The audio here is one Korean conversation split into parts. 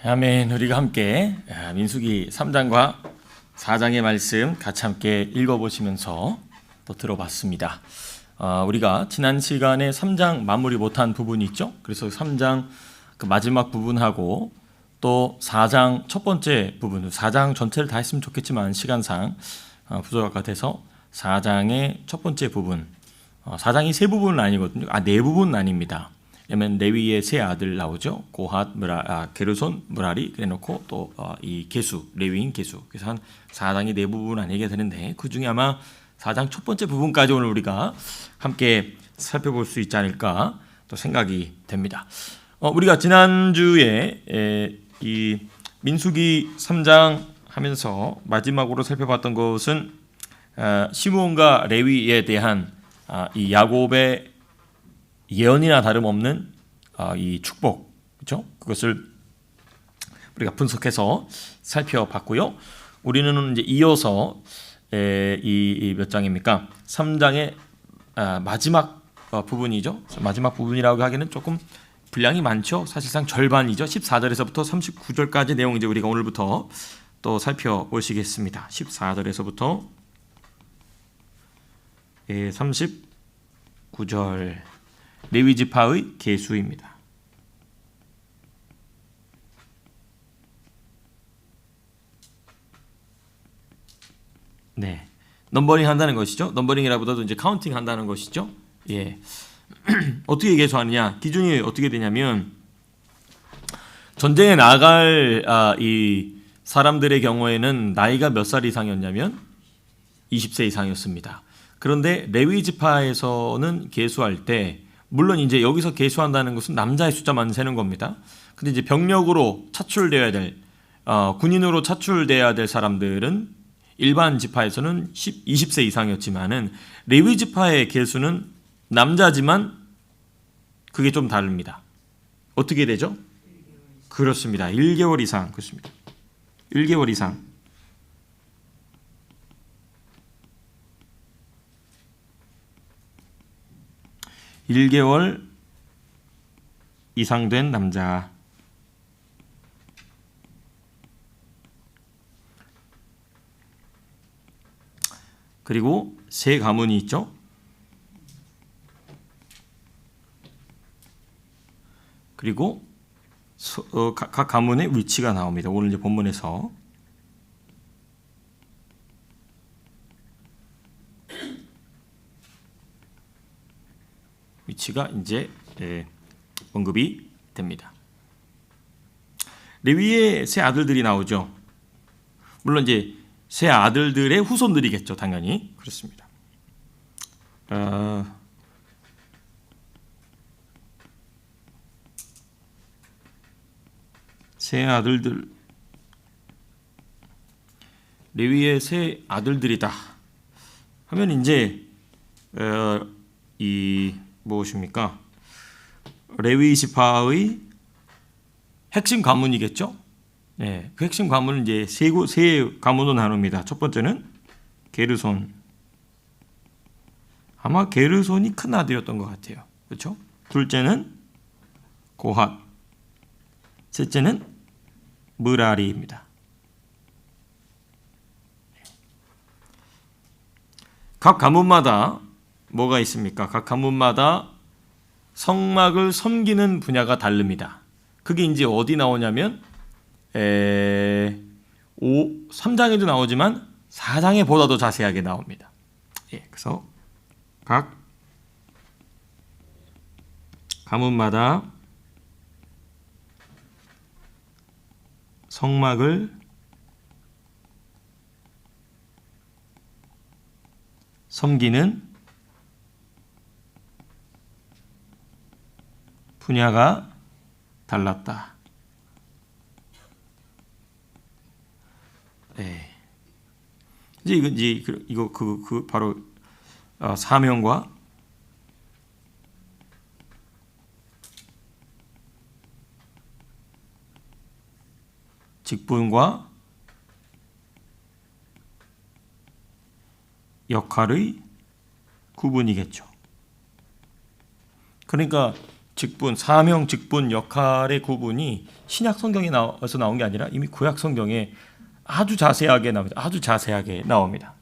아멘. 우리가 함께 민수기 3장과 4장의 말씀 같이 함께 읽어보시면서 또 들어봤습니다. 우리가 지난 시간에 3장 마무리 못한 부분이 있죠. 그래서 3장 그 마지막 부분하고 또 4장 첫 번째 부분, 4장 전체를 다 했으면 좋겠지만 시간상 부족할 것 같아서 4장의 첫 번째 부분, 4장이 세 부분은 아니거든요. 네 부분은 아닙니다. 왜냐면 레위의 세 아들 나오죠. 고핫, 게르손, 무라리 그래놓고 또 이 게수, 레위인 게수. 그래서 한 4장이 네 부분 아니게 되는데 그 중에 아마 4장 첫 번째 부분까지 오늘 우리가 함께 살펴볼 수 있지 않을까 또 생각이 됩니다. 우리가 지난주에 이 민수기 3장 하면서 마지막으로 살펴봤던 것은 시므온과 레위에 대한 이 야곱의 예언이나 다름없는 이 축복, 그렇죠? 그것을 우리가 분석해서 살펴봤고요. 우리는 이제 이어서 이 몇 장입니까? 3장의 마지막 부분이죠. 마지막 부분이라고 하기는 조금 분량이 많죠. 사실상 절반이죠. 14절에서부터 39절까지 내용 이제 우리가 오늘부터 또 살펴보시겠습니다. 14절에서부터 39절. 레위 지파의 계수입니다. 네, 넘버링 한다는 것이죠. 넘버링이라보다도 이제 카운팅 한다는 것이죠. 예, 어떻게 계수하느냐? 기준이 어떻게 되냐면 전쟁에 나갈 이 사람들의 경우에는 나이가 몇 살 이상이었냐면 20세 이상이었습니다. 그런데 레위 지파에서는 계수할 때 물론 이제 여기서 계수한다는 것은 남자의 숫자만 세는 겁니다. 근데 이제 병력으로 차출되어야 될 군인으로 차출돼야 될 사람들은 일반 지파에서는 20세 이상이었지만은 레위 지파의 계수는 남자지만 그게 좀 다릅니다. 어떻게 되죠? 그렇습니다. 1개월 이상 그렇습니다. 1개월 이상. 1개월 이상 된 남자. 그리고 세 가문이 있죠. 그리고 각 가문의 위치가 나옵니다. 오늘 이제 본문에서. 위치가 이제 언급이 됩니다. 레위의 세 아들들이 나오죠. 물론 이제 세 아들들의 후손들이겠죠, 당연히 그렇습니다. 세 아들들, 레위의 세 아들들이다 하면 이제 이 무엇입니까? 레위 지파의 핵심 가문이겠죠. 네, 그 핵심 가문은 이제 세 가문으로 나눕니다. 첫 번째는 게르손. 아마 게르손이 큰 아들이었던 것 같아요. 그렇죠? 둘째는 고핫. 셋째는 무라리입니다. 각 가문마다 뭐가 있습니까? 각 가문마다 성막을 섬기는 분야가 다릅니다. 그게 이제 어디 나오냐면 3장에도 나오지만 4장에 보다 더 자세하게 나옵니다. 예, 그래서 각 가문마다 성막을 섬기는 분야가 달랐다. 네. 이제 이거 바로 사명과 직분과 역할의 구분이겠죠. 그러니까 직분, 사명, 직분, 역할의 구분이 신약 성경에 나와서 나온 게 아니라 이미 구약 성경에 아주 자세하게 나옵니다. 아주 자세하게 나옵니다.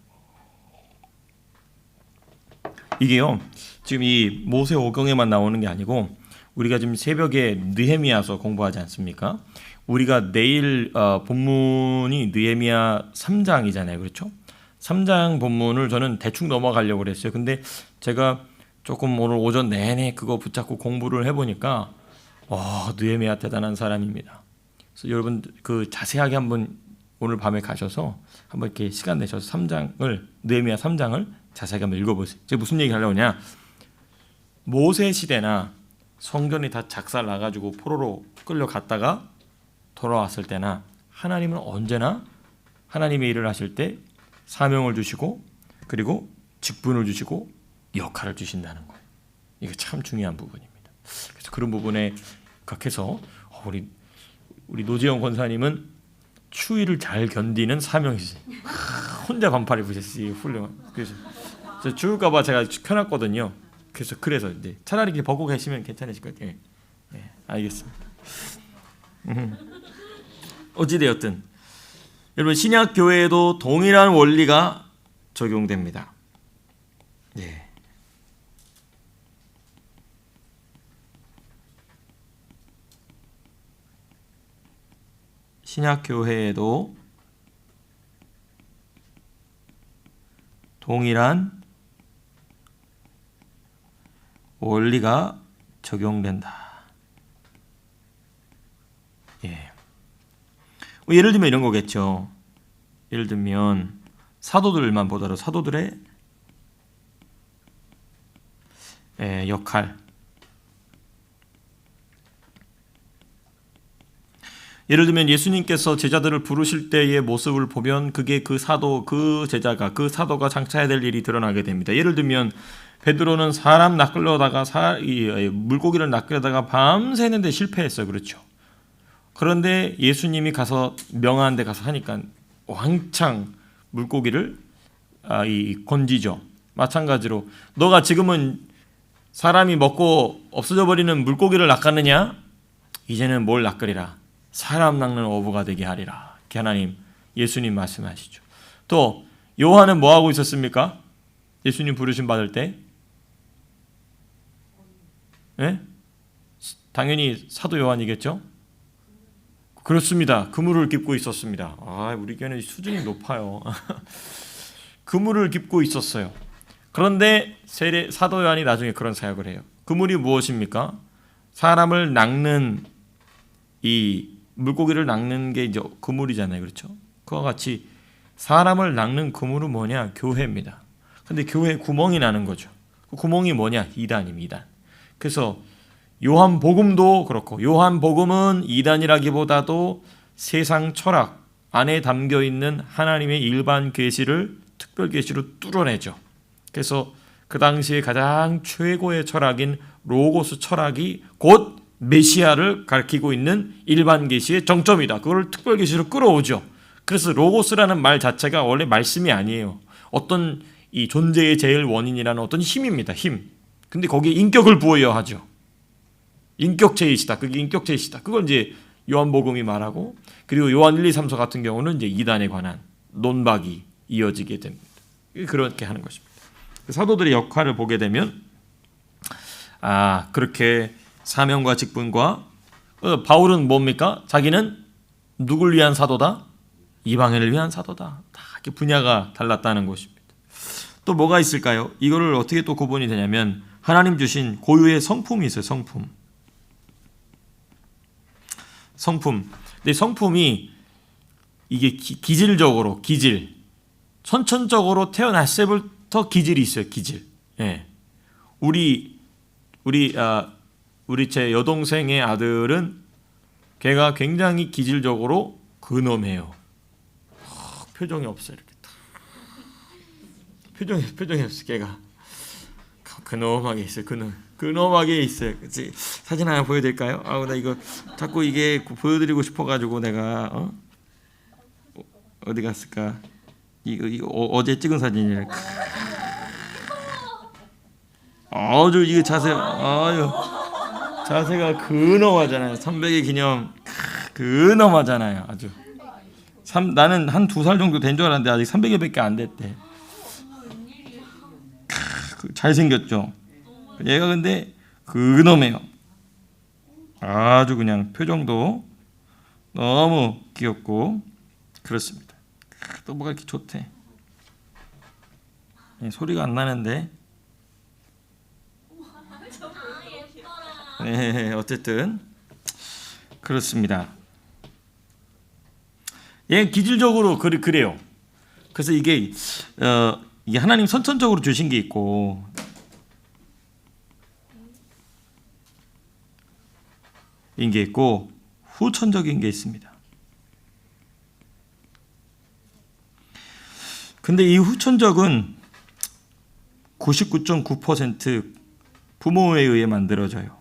이게요, 지금 이 모세오경에만 나오는 게 아니고 우리가 지금 새벽에 느헤미야서 공부하지 않습니까? 우리가 내일 본문이 느헤미야 3장이잖아요. 그렇죠? 3장 본문을 저는 대충 넘어가려고 그랬어요. 근데 제가 조금 오늘 오전 내내 그거 붙잡고 공부를 해보니까 느헤미야 대단한 사람입니다. 그래서 여러분 그 자세하게 한번 오늘 밤에 가셔서 한번 이렇게 시간 내셔서 느헤미야 3장을 자세하게 한번 읽어보세요. 제가 무슨 얘기 하려고 하냐, 모세 시대나 성전이 다 작살 나가지고 포로로 끌려갔다가 돌아왔을 때나 하나님은 언제나 하나님의 일을 하실 때 사명을 주시고 그리고 직분을 주시고 역할을 주신다는 거예요. 이게 참 중요한 부분입니다. 그래서 그런 부분에 각해서 우리 노재영 권사님은 추위를 잘 견디는 사명이세요. 혼자 반팔 입으셨어요. 훌륭한. 그래서 죽을까봐 제가 켜놨거든요. 그래서 이제 차라리 이렇게 벗고 계시면 괜찮으실 것 같아요. 네, 알겠습니다. 어찌되었든 여러분 신약 교회에도 동일한 원리가 적용됩니다. 네. 신약 교회에도 동일한 원리가 적용된다. 예. 예를 들면 이런 거겠죠. 예를 들면 사도들만 보더라도 사도들의 역할. 예를 들면 예수님께서 제자들을 부르실 때의 모습을 보면 그게 그 사도가 장차해야 될 일이 드러나게 됩니다. 예를 들면 베드로는 사람 낚으려다가 물고기를 낚으려다가 밤새는데 실패했어요. 그렇죠? 그런데 예수님이 가서 명하는 데 가서 하니까 왕창 물고기를 건지죠. 마찬가지로 너가 지금은 사람이 먹고 없어져 버리는 물고기를 낚았느냐? 이제는 뭘 낚으리라? 사람 낚는 어부가 되게 하리라. 하나님, 예수님 말씀하시죠. 또 요한은 뭐 하고 있었습니까? 예수님 부르심 받을 때? 네? 당연히 사도 요한이겠죠? 그렇습니다. 그물을 깁고 있었습니다. 우리 교회는 수준이 높아요. 그물을 깁고 있었어요. 그런데 사도 요한이 나중에 그런 사역을 해요. 그물이 무엇입니까? 사람을 낚는 물고기를 낚는 게 이제 그물이잖아요. 그렇죠? 그와 같이 사람을 낚는 그물은 뭐냐? 교회입니다. 근데 교회에 구멍이 나는 거죠. 그 구멍이 뭐냐? 이단입니다. 그래서 요한복음도 그렇고 요한복음은 이단이라기보다도 세상 철학 안에 담겨있는 하나님의 일반 계시를 특별 계시로 뚫어내죠. 그래서 그 당시에 가장 최고의 철학인 로고스 철학이 곧 메시아를 가리키고 있는 일반 계시의 정점이다. 그걸 특별 계시로 끌어오죠. 그래서 로고스라는 말 자체가 원래 말씀이 아니에요. 어떤 이 존재의 제일 원인이라는 어떤 힘입니다. 힘. 근데 거기에 인격을 부여해야 하죠. 인격체이시다. 그게 인격체이시다. 그걸 이제 요한복음이 말하고, 그리고 요한 1, 2, 3서 같은 경우는 이제 이단에 관한 논박이 이어지게 됩니다. 그렇게 하는 것입니다. 사도들의 역할을 보게 되면 그렇게 사명과 직분과 바울은 뭡니까? 자기는 누굴 위한 사도다? 이방인을 위한 사도다. 다 이렇게 분야가 달랐다는 것입니다. 또 뭐가 있을까요? 이거를 어떻게 또 구분이 되냐면 하나님 주신 고유의 성품이 있어요. 성품. 근데 성품이 이게 기질적으로 선천적으로 태어났을 때부터 기질이 있어요. 기질. 예. 우리 제 여동생의 아들은 걔가 굉장히 기질적으로 근엄해요. 표정이 없어요. 이렇게 표정이 없어. 걔가 근엄하게 있어요. 근엄하게 있어요. 그치? 사진 하나 보여드릴까요? 나 이거 자꾸 이게 보여드리고 싶어가지고 내가 어디 갔을까? 이거 어제 찍은 사진이에요. 아주 이게 자세 자세가 근엄하잖아요. 300의 기념 근엄하잖아요. 아주. 나는 한 2살 정도 된 줄 알았는데 아직 300회밖에 안 됐대. 잘생겼죠. 얘가 근데 근엄해요. 아주 그냥 표정도 너무 귀엽고 그렇습니다. 또 뭐가 이렇게 좋대. 소리가 안 나는데. 네, 어쨌든 그렇습니다. 얘 기질적으로 그래요. 그래서 이게 하나님 선천적으로 주신 게 있고 인게 있고 후천적인 게 있습니다. 근데 이 후천적은 99.9% 부모에 의해 만들어져요.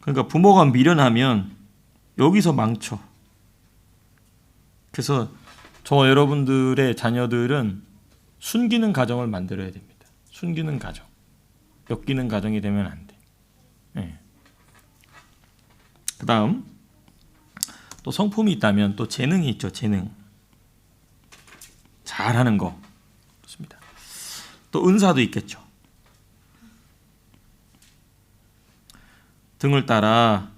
그러니까 부모가 미련하면 여기서 망쳐. 그래서 저와 여러분들의 자녀들은 순기능 가정을 만들어야 됩니다. 순기능 가정. 엮이는 가정이 되면 안 돼. 네. 그 다음 또 성품이 있다면 또 재능이 있죠. 재능. 잘하는 거. 좋습니다. 또 은사도 있겠죠. 등을 따라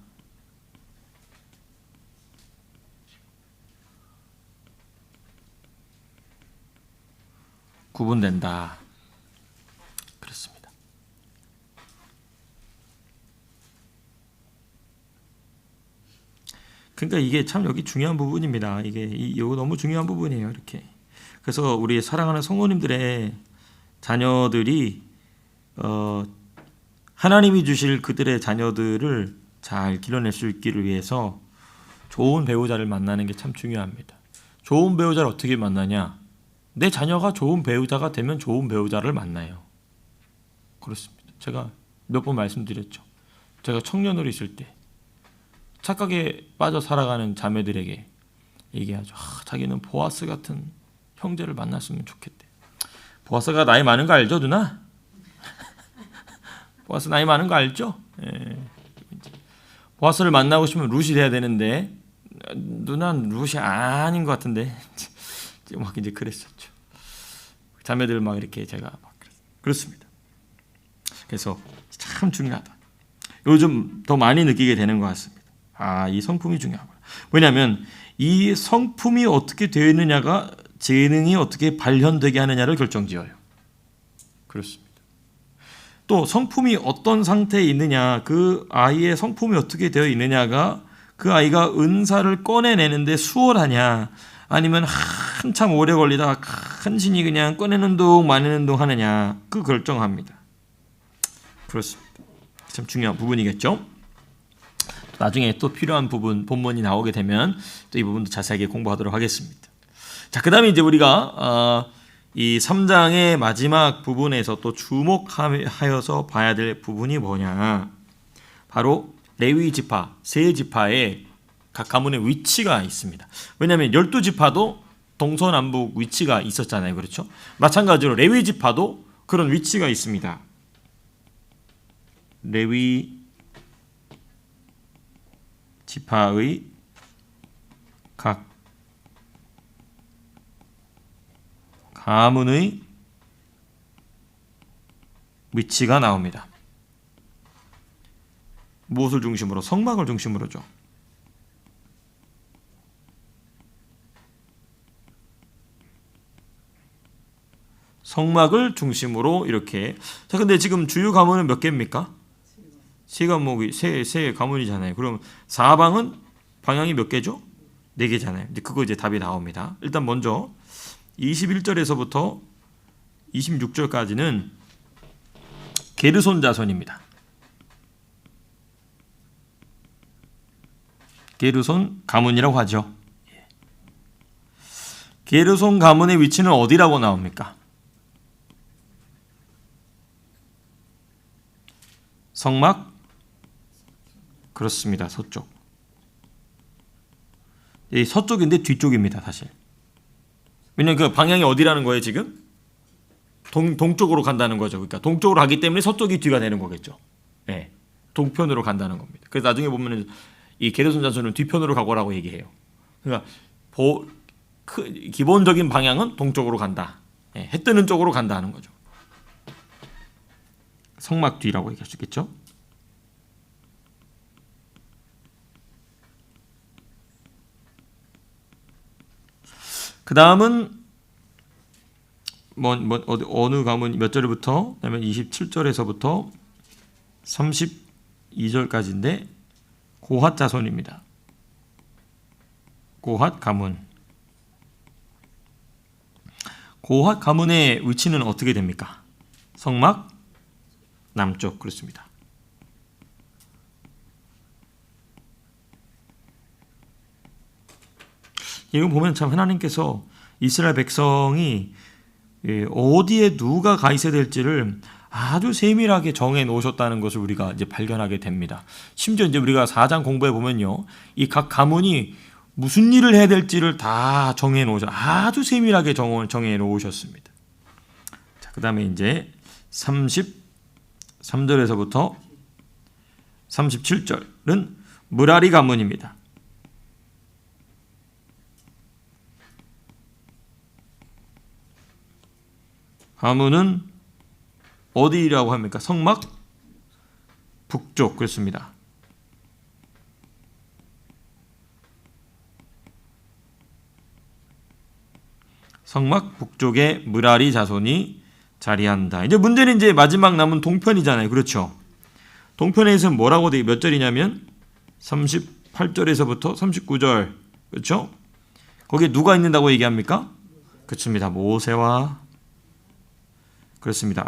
구분된다. 그렇습니다. 그러니까 이게 참 여기 중요한 부분입니다. 이거 너무 중요한 부분이에요. 이렇게. 그래서 우리 사랑하는 성도님들의 자녀들이 하나님이 주실 그들의 자녀들을 잘 길러낼 수 있기를 위해서 좋은 배우자를 만나는 게 참 중요합니다. 좋은 배우자를 어떻게 만나냐? 내 자녀가 좋은 배우자가 되면 좋은 배우자를 만나요. 그렇습니다. 제가 몇 번 말씀드렸죠. 제가 청년으로 있을 때 착각에 빠져 살아가는 자매들에게 얘기하죠. 자기는 보아스 같은 형제를 만났으면 좋겠대. 보아스가 나이 많은 거 알죠, 누나? 보아스 나이 많은 거 알죠? 예. 보아스를 만나고 싶으면 룻이 돼야 되는데 누나는 룻이 아닌 것 같은데 막 이제 그랬었죠. 자매들 막 이렇게 제가 막 그렇습니다. 그래서 참 중요하다. 요즘 더 많이 느끼게 되는 것 같습니다. 이 성품이 중요하구나. 왜냐하면 이 성품이 어떻게 되어 있느냐가 재능이 어떻게 발현되게 하느냐를 결정지어요. 그렇습니다. 또 성품이 어떤 상태에 있느냐, 그 아이의 성품이 어떻게 되어 있느냐가 그 아이가 은사를 꺼내내는데 수월하냐, 아니면 한참 오래 걸리다가 간신히 그냥 꺼내는 둥 마내는 둥 하느냐, 그 결정합니다. 그렇습니다. 참 중요한 부분이겠죠. 나중에 또 필요한 부분 본문이 나오게 되면 또 이 부분도 자세하게 공부하도록 하겠습니다. 자, 그 다음에 이제 우리가 이 3장의 마지막 부분에서 또 주목하여서 봐야 될 부분이 뭐냐, 바로 레위 지파, 세 지파의 각 가문의 위치가 있습니다. 왜냐하면 12지파도 동서남북 위치가 있었잖아요. 그렇죠? 마찬가지로 레위 지파도 그런 위치가 있습니다. 레위 지파의 각 가문의 위치가 나옵니다. 무엇을 중심으로? 성막을 중심으로죠. 성막을 중심으로 이렇게. 자, 근데 지금 주요 가문은 몇 개입니까? 세 가문이잖아요. 그럼 사방은 방향이 몇 개죠? 4개잖아요. 근데 그거 이제 답이 나옵니다. 일단 먼저 21절에서부터 26절까지는 게르손 자손입니다. 게르손 가문이라고 하죠. 게르손 가문의 위치는 어디라고 나옵니까? 성막? 그렇습니다. 서쪽. 이 서쪽인데 뒤쪽입니다. 사실. 왜냐면 그 방향이 어디라는 거예요 지금? 동쪽으로 간다는 거죠. 그러니까 동쪽으로 가기 때문에 서쪽이 뒤가 되는 거겠죠. 예. 동편으로 간다는 겁니다. 그래서 나중에 보면은 이 게르손 자손은 뒤편으로 가고라고 얘기해요. 그러니까 기본적인 방향은 동쪽으로 간다. 예. 해 뜨는 쪽으로 간다는 거죠. 성막 뒤라고 얘기할 수 있겠죠. 그 다음은 어느 가문 몇 절부터? 그다음에 27절에서부터 32절까지인데 고핫 자손입니다. 고핫 가문. 고핫 가문의 위치는 어떻게 됩니까? 성막 남쪽. 그렇습니다. 이거 보면 참 하나님께서 이스라엘 백성이 어디에 누가 가 있어야 될지를 아주 세밀하게 정해 놓으셨다는 것을 우리가 이제 발견하게 됩니다. 심지어 이제 우리가 4장 공부해 보면요, 이 각 가문이 무슨 일을 해야 될지를 다 정해 놓으셨, 아주 세밀하게 정해 놓으셨습니다. 자, 그다음에 이제 33절에서부터 37절은 무라리 가문입니다. 가문은 어디라고 합니까? 성막 북쪽. 그렇습니다. 성막 북쪽에 무라리 자손이 자리한다. 이제 문제는 이제 마지막 남은 동편이잖아요. 그렇죠? 동편에서 뭐라고 돼? 몇 절이냐면 38절에서부터 39절. 그렇죠? 거기에 누가 있는다고 얘기합니까? 그렇습니다. 모세와 그렇습니다.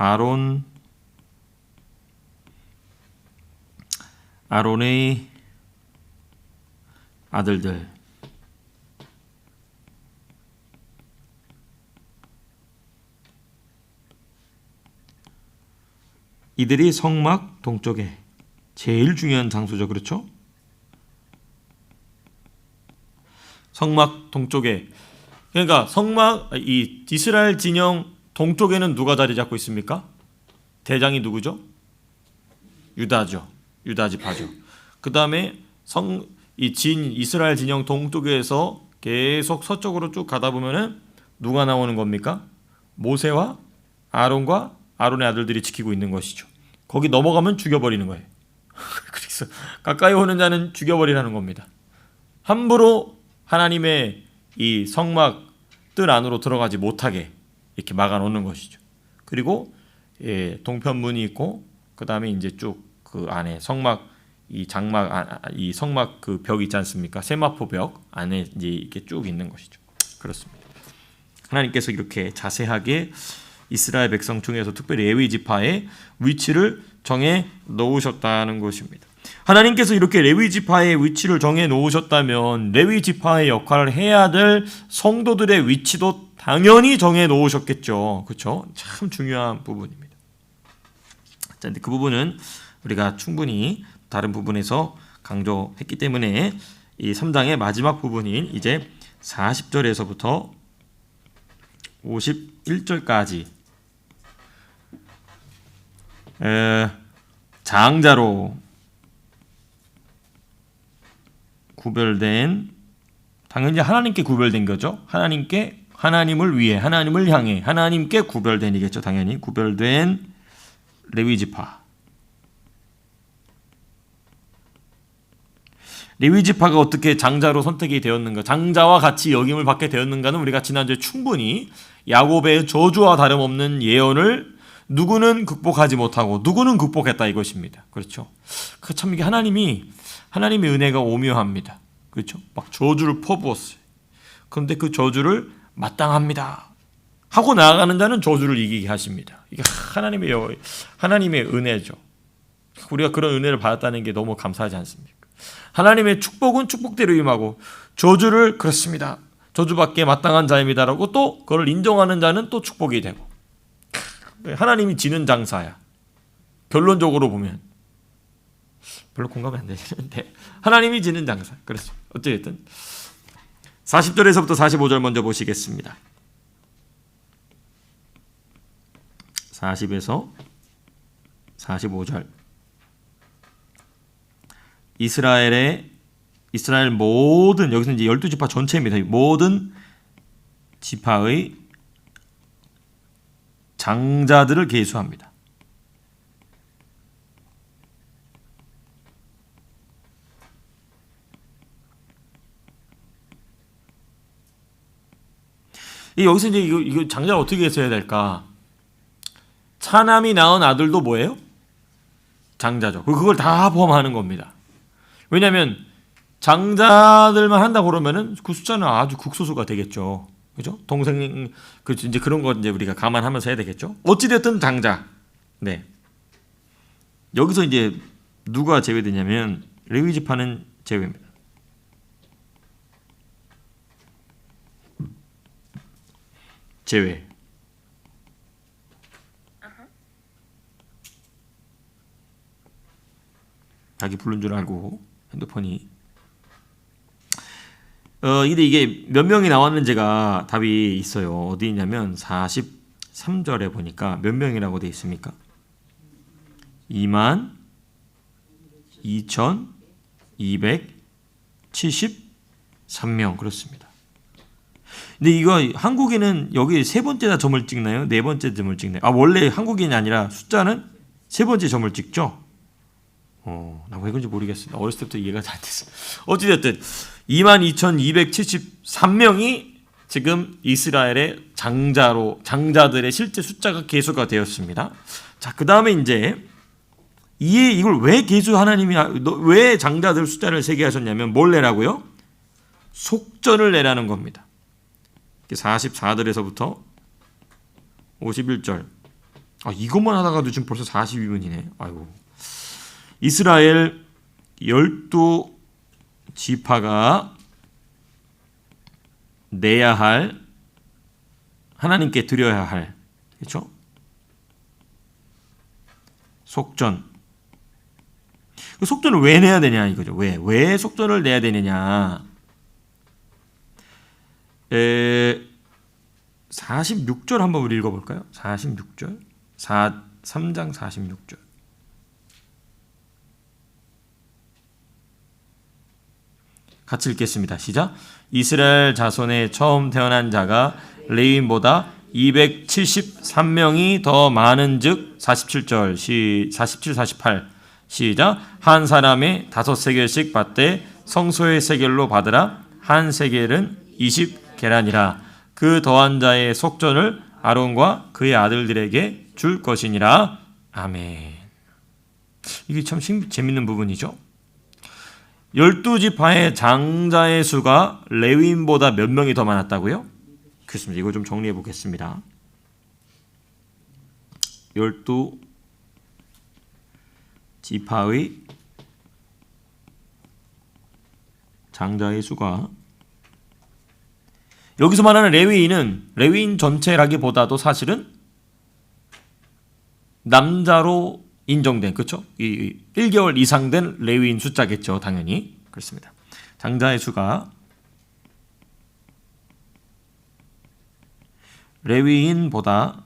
아론의 아들들. 이들이 성막 동쪽에 제일 중요한 장소죠. 그렇죠? 성막 동쪽에, 그러니까 이 이스라엘 진영 동쪽에는 누가 자리 잡고 있습니까? 대장이 누구죠? 유다죠. 유다 지파죠. 그 다음에 이스라엘 진영 동쪽에서 계속 서쪽으로 쭉 가다 보면은 누가 나오는 겁니까? 모세와 아론과 아론의 아들들이 지키고 있는 것이죠. 거기 넘어가면 죽여버리는 거예요. 그래서 가까이 오는 자는 죽여버리라는 겁니다. 함부로 하나님의 이 성막 뜰 안으로 들어가지 못하게 이렇게 막아놓는 것이죠. 그리고 동편문이 있고 그 다음에 이제 쭉 그 안에 성막 이 성막 그 벽 있지 않습니까? 세마포 벽 안에 이제 이렇게 쭉 있는 것이죠. 그렇습니다. 하나님께서 이렇게 자세하게 이스라엘 백성 중에서 특별히 레위 지파의 위치를 정해 놓으셨다는 것입니다. 하나님께서 이렇게 레위 지파의 위치를 정해 놓으셨다면 레위 지파의 역할을 해야 될 성도들의 위치도 당연히 정해 놓으셨겠죠. 그렇죠? 참 중요한 부분입니다. 자, 근데 그 부분은 우리가 충분히 다른 부분에서 강조했기 때문에 이 3장의 마지막 부분인 이제 40절에서부터 51절까지 장자로 구별된, 당연히 하나님께 구별된 거죠. 하나님을 위해, 하나님을 향해, 하나님께 구별된이겠죠. 당연히 구별된 레위 지파. 레위 지파가 어떻게 장자로 선택이 되었는가, 장자와 같이 역임을 받게 되었는가는 우리가 지난주에 충분히 야곱의 저주와 다름없는 예언을 누구는 극복하지 못하고 누구는 극복했다 이것입니다. 그렇죠? 참 이게 하나님의 은혜가 오묘합니다. 그렇죠? 막 저주를 퍼부었어요. 그런데 그 저주를 마땅합니다 하고 나아가는 자는 저주를 이기게 하십니다. 이게 하나님의 은혜죠. 우리가 그런 은혜를 받았다는 게 너무 감사하지 않습니까? 하나님의 축복은 축복대로 임하고 저주를 그렇습니다. 저주받기에 마땅한 자입니다라고 또 그걸 인정하는 자는 또 축복이 되고. 하나님이 지는 장사야. 결론적으로 보면 별로 공감이 안 되시는데 하나님이 지는 장사. 그렇죠. 어쨌든 40절에서부터 45절 먼저 보시겠습니다. 40에서 45절. 이스라엘 모든, 여기서 이제 12지파 전체입니다. 모든 지파의 장자들을 계수합니다. 여기서 이제 이거 장자를 어떻게 해석해야 될까? 차남이 낳은 아들도 뭐예요? 장자죠. 그걸 다 포함하는 겁니다. 왜냐하면 장자들만 한다 그러면은 그 숫자는 아주 극소수가 되겠죠. 그죠? 동생 이제 그런 거 이제 우리가 감안하면서 해야 되겠죠. 어찌 됐든 장자. 네. 여기서 이제 누가 제외되냐면 레위 지파는 제외입니다. 제외. 자기 부른 줄 알고 핸드폰이. 근데 이게 몇 명이 나왔는지가 답이 있어요. 어디 있냐면 43절에 보니까 몇 명이라고 돼 있습니까? 22,273명. 그렇습니다. 근데 이거 한국인은 여기 세 번째다 점을 찍나요? 네 번째 점을 찍나요? 원래 한국인이 아니라 숫자는 세 번째 점을 찍죠? 나 왜 그런지 모르겠습니다. 어렸을 때부터 이해가 잘 됐어요. 어찌됐든 22,273명이 지금 이스라엘의 장자들의 실제 숫자가 계수가 되었습니다. 자, 그 다음에 이제 이걸 왜 하나님이 왜 장자들 숫자를 세게 하셨냐면 뭘 내라고요? 속전을 내라는 겁니다. 44절에서부터 51절. 이것만 하다가도 지금 벌써 42분이네. 아이고. 이스라엘 12지파가 내야 할, 하나님께 드려야 할, 그렇죠? 속전. 그 속전을 왜 내야 되냐 이거죠. 왜 속전을 내야 되느냐? 46절 한번 우리 읽어볼까요? 46절. 3장 46절. 같이 읽겠습니다. 시작. 이스라엘 자손에 처음 태어난 자가 레위인보다 273명이 더 많은즉 47절 47, 48 시작. 한 사람에 5세겔씩 받되 성소의 세겔로 받으라. 한 세겔은 20계란이라. 그 더한 자의 속전을 아론과 그의 아들들에게 줄 것이니라. 아멘. 이게 참 재밌는 부분이죠. 12지파의 장자의 수가 레위인보다 몇 명이 더 많았다고요? 그렇습니다. 이거 좀 정리해 보겠습니다. 12지파의 장자의 수가, 여기서 말하는 레위인은 레위인 전체라기보다도 사실은 남자로 인정된, 그렇죠? 1개월 이상 된 레위인 숫자겠죠. 당연히. 그렇습니다. 장자의 수가 레위인보다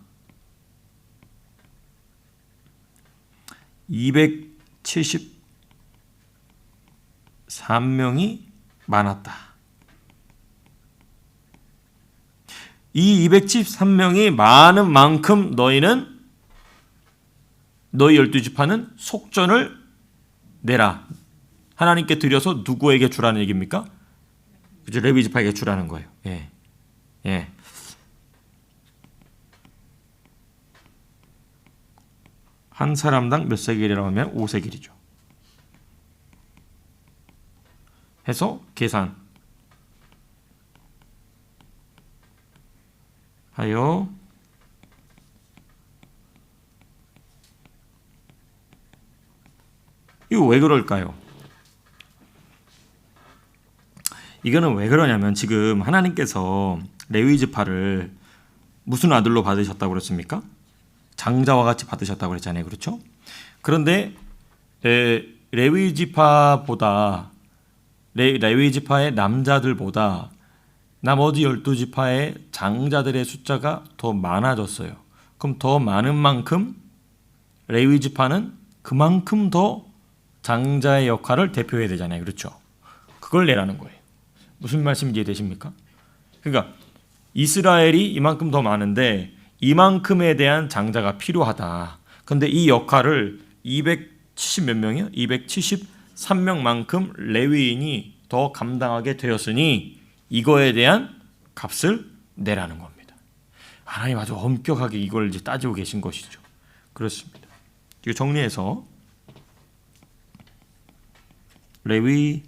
273명이 많았다. 이 273명이 많은 만큼 너희 12지파는 속전을 내라. 하나님께 드려서 누구에게 주라는 얘기입니까? 그죠? 레위지파에게 주라는 거예요. 예. 한 사람당 몇 세겔이라고 하면 5세겔이죠. 해서 계산 하여 이거 왜 그럴까요? 이거는 왜 그러냐면 지금 하나님께서 레위지파를 무슨 아들로 받으셨다고 그랬습니까? 장자와 같이 받으셨다고 그랬잖아요. 그렇죠? 그런데 레위지파의 남자들보다 나머지 12지파의 장자들의 숫자가 더 많아졌어요. 그럼 더 많은 만큼 레위 지파는 그만큼 더 장자의 역할을 대표해야 되잖아요. 그렇죠? 그걸 내라는 거예요. 무슨 말씀인지 이해되십니까? 그러니까 이스라엘이 이만큼 더 많은데 이만큼에 대한 장자가 필요하다. 근데 이 역할을 270 몇 명이요? 273명만큼 레위인이 더 감당하게 되었으니 이거에 대한 값을 내라는 겁니다. 하나님 아주 엄격하게 이걸 이제 따지고 계신 것이죠. 그렇습니다. 이거 정리해서 레위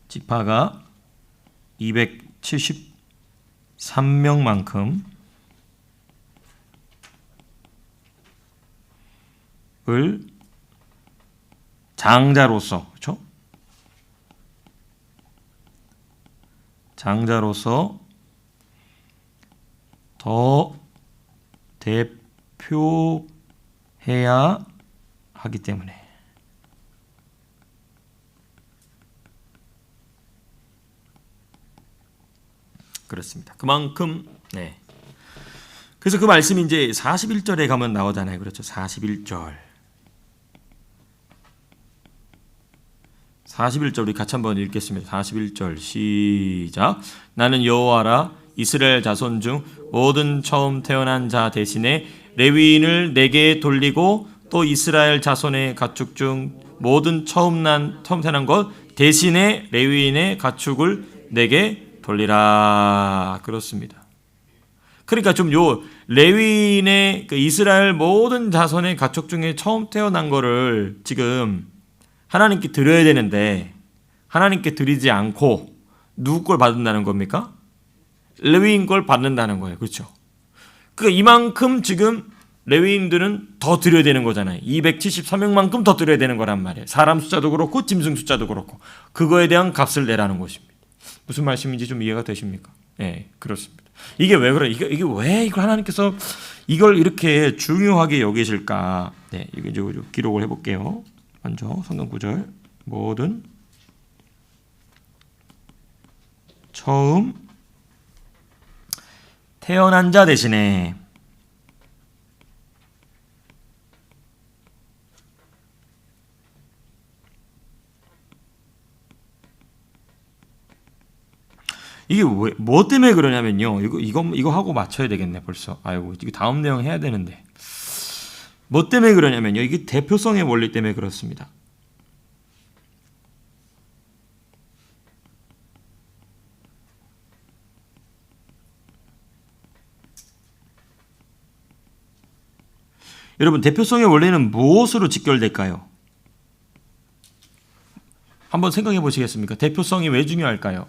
지파가 273명만큼 을 장자로서, 그렇죠? 장자로서 더 대표해야 하기 때문에 그렇습니다. 그만큼 네. 그래서 그 말씀이 이제 41절에 가면 나오잖아요. 그렇죠? 41절 우리 같이 한번 읽겠습니다. 41절 시작. 나는 여호와라 이스라엘 자손 중 모든 처음 태어난 자 대신에 레위인을 내게 돌리고 또 이스라엘 자손의 가축 중 모든 처음 태어난 것 대신에 레위인의 가축을 내게 돌리라. 그렇습니다. 그러니까 좀 요 레위인의 그 이스라엘 모든 자손의 가축 중에 처음 태어난 거를 지금 하나님께 드려야 되는데 하나님께 드리지 않고 누구 걸 받는다는 겁니까? 레위인 걸 받는다는 거예요. 그렇죠? 그러니까 이만큼 지금 레위인들은 더 드려야 되는 거잖아요. 273명만큼 더 드려야 되는 거란 말이에요. 사람 숫자도 그렇고 짐승 숫자도 그렇고 그거에 대한 값을 내라는 것입니다. 무슨 말씀인지 좀 이해가 되십니까? 네, 그렇습니다. 이게 왜 그래? 이게 왜 이걸 하나님께서 이걸 이렇게 중요하게 여기실까? 네, 이거 기록을 해볼게요. 먼저 성경 구절 모든 처음 태어난 자 대신에 이게 뭐 때문에 그러냐면요. 이거 하고 맞춰야 되겠네 벌써. 아이고 이거 다음 내용 해야 되는데. 뭐 때문에 그러냐면요. 이게 대표성의 원리 때문에 그렇습니다. 여러분 대표성의 원리는 무엇으로 직결될까요? 한번 생각해 보시겠습니까? 대표성이 왜 중요할까요?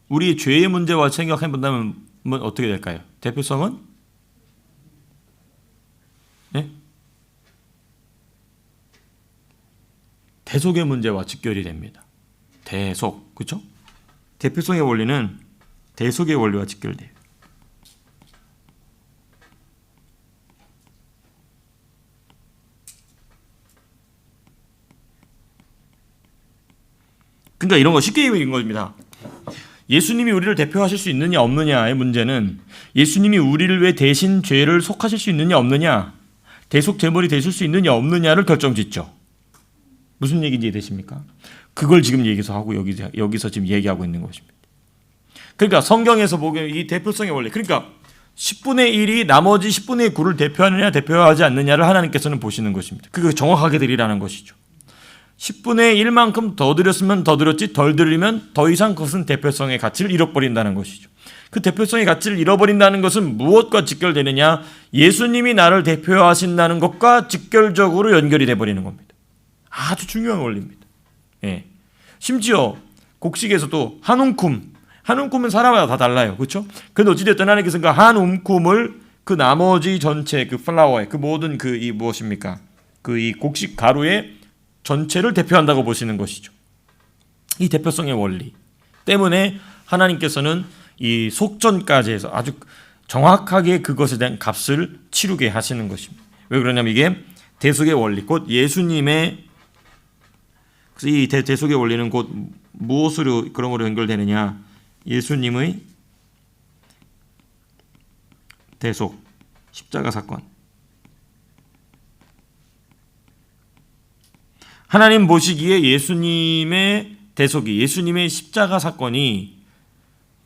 우리 죄의 문제와 생각해 본다면 어떻게 될까요? 대표성은? 네? 대속의 문제와 직결이 됩니다. 대속, 그렇죠? 대표성의 원리는 대속의 원리와 직결돼요. 그러니까 이런 거 쉽게 얘기한 겁니다. 예수님이 우리를 대표하실 수 있느냐 없느냐의 문제는 예수님이 우리를 왜 대신 죄를 속하실 수 있느냐 없느냐, 대속 제물이 되실 수 있느냐 없느냐를 결정짓죠. 무슨 얘기인지 이해되십니까? 그걸 지금 얘기해서 하고 여기서 지금 얘기하고 있는 것입니다. 그러니까 성경에서 보기에 이 대표성의 원리, 그러니까 10분의 1이 나머지 10분의 9를 대표하느냐 대표하지 않느냐를 하나님께서는 보시는 것입니다. 그거 정확하게 드리라는 것이죠. 10분의 1만큼 더 드렸으면 더 드렸지 덜 드리면 더 이상 그것은 대표성의 가치를 잃어버린다는 것이죠. 그 대표성의 가치를 잃어버린다는 것은 무엇과 직결되느냐? 예수님이 나를 대표하신다는 것과 직결적으로 연결이 돼버리는 겁니다. 아주 중요한 원리입니다. 예. 심지어 곡식에서도 한 움큼은 사람마다 다 달라요. 그렇죠? 그런데 어찌됐든 하나님께서 한 움큼을 그 나머지 전체 그 플라워의 그 모든 그 이 무엇입니까? 그 이 곡식 가루의 전체를 대표한다고 보시는 것이죠. 이 대표성의 원리 때문에 하나님께서는 이 속전까지 해서 아주 정확하게 그것에 대한 값을 치르게 하시는 것입니다. 왜 그러냐면 이게 대속의 원리, 곧 예수님의 이 대속의 원리는 곧 무엇으로 그런 거로 연결되느냐? 예수님의 대속, 십자가 사건. 하나님 보시기에 예수님의 대속이, 예수님의 십자가 사건이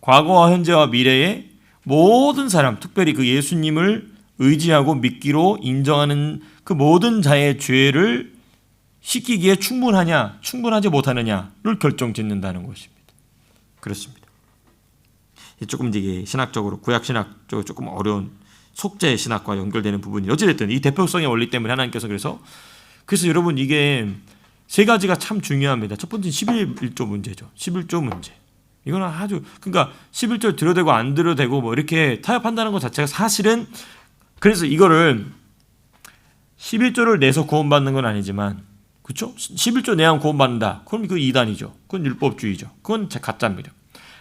과거와 현재와 미래의 모든 사람, 특별히 그 예수님을 의지하고 믿기로 인정하는 그 모든 자의 죄를 씻기기에 충분하냐, 충분하지 못하느냐를 결정짓는다는 것입니다. 그렇습니다. 조금 이게 신학적으로, 구약 신학적으로 조금 어려운 속죄 신학과 연결되는 부분이 어찌됐든 이 대표성의 원리 때문에 하나님께서 그래서 여러분 이게 세 가지가 참 중요합니다. 첫 번째는 11조 문제죠. 11조 문제. 이거는 아주, 그러니까 11조 들여대고 안 들여대고 뭐 이렇게 타협한다는 것 자체가 사실은, 그래서 이거를 11조를 내서 구원받는 건 아니지만, 그렇죠? 11조 내야 구원받는다. 그럼 그 이단이죠. 그건 율법주의죠. 그건 가짜입니다.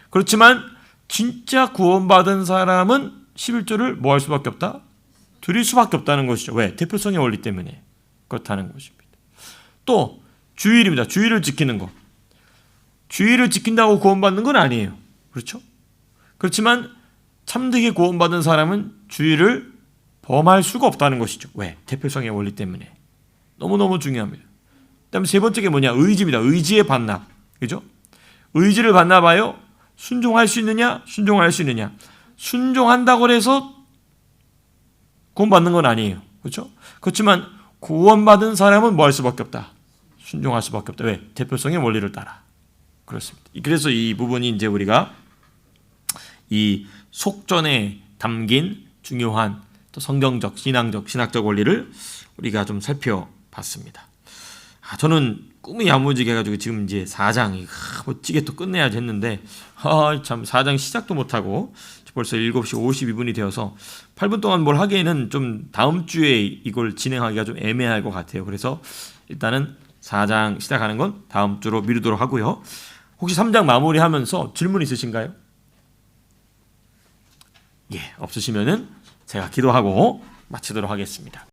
그렇지만 진짜 구원받은 사람은 11조를 뭐 할 수밖에 없다? 드릴 수밖에 없다는 것이죠. 왜? 대표성의 원리 때문에 그렇다는 것입니다. 또 주일입니다. 주일을 지키는 것. 주일을 지킨다고 구원받는 건 아니에요. 그렇죠? 그렇지만 참되게 구원받은 사람은 주일을 범할 수가 없다는 것이죠. 왜? 대표성의 원리 때문에. 너무너무 중요합니다. 그다음에 세 번째가 뭐냐? 의지입니다. 의지의 반납. 그죠? 의지를 반납하여 순종할 수 있느냐? 순종할 수 있느냐? 순종한다고 해서 구원받는 건 아니에요. 그렇죠? 그렇지만 구원받은 사람은 뭐 할 수밖에 없다? 순종할 수밖에 없다. 왜? 대표성의 원리를 따라. 그렇습니다. 그래서 이 부분이 이제 우리가 이 속전에 담긴 중요한 또 성경적, 신학적 원리를 우리가 좀 살펴봤습니다. 저는 꿈이 야무지게 해가지고 지금 이제 4장 멋지게 또 끝내야지 했는데 참 4장 시작도 못하고 벌써 7시 52분이 되어서 8분 동안 뭘 하기에는 좀 다음 주에 이걸 진행하기가 좀 애매할 것 같아요. 그래서 일단은 4장 시작하는 건 다음 주로 미루도록 하고요. 혹시 3장 마무리하면서 질문 있으신가요? 예, 없으시면은 제가 기도하고 마치도록 하겠습니다.